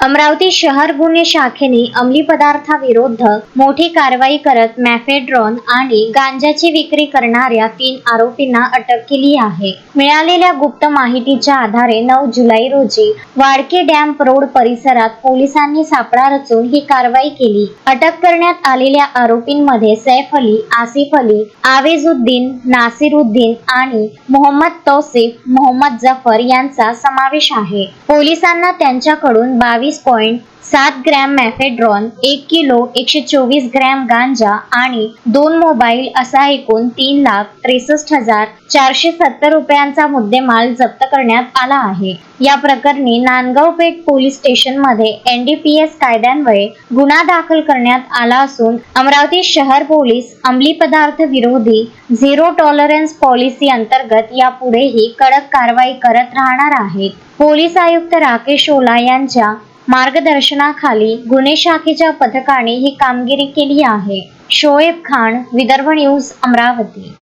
अमरावती शहर गुन्हे शाखेने अंमली पदार्थाविरोध मोठी कारवाई करत मॅफेड्रॉन आणि गांजाची विक्री करणाऱ्या 3 आरोपींना अटक केली आहे। मिळालेल्या गुप्त माहितीच्या आधारे 9 जुलै रोजी वाडकी डॅम रोड परिसरात पोलिसांनी सापळा रचून ही कारवाई केली। अटक करण्यात आलेल्या आरोपींमध्ये सैफ अली, आसिफ अली, आवेजुद्दीन, नासिरुद्दीन आणि मोहम्मद तौसिफ मोहम्मद जफर यांचा समावेश आहे। पोलिसांना त्यांच्याकडून 22.7 ग्रॅम मॅफेड्रॉन, 1 किलो 124 ग्रॅम गांजा आणि 2 मोबाईल असा एकूण 3,63,470 रुपयांचा मुद्देमाल जप्त करण्यात आला आहे। या प्रकरणी नांदगाव पेठ पोलीस स्टेशनमध्ये NDPS कायद्यान्वये गुन्हा दाखल करण्यात आला असून अमरावती शहर पोलीस अंमली पदार्थ विरोधी झिरो टॉलरन्स पॉलिसी अंतर्गत यापुढेही कडक कारवाई करत राहणार आहेत। पोलीस आयुक्त राकेश ओला यांच्या मार्गदर्शनाखाली गुन्हे शाखेच्या पथकाने ही कामगिरी केली आहे। शोएब खान, विदर्भ न्यूज, अमरावती।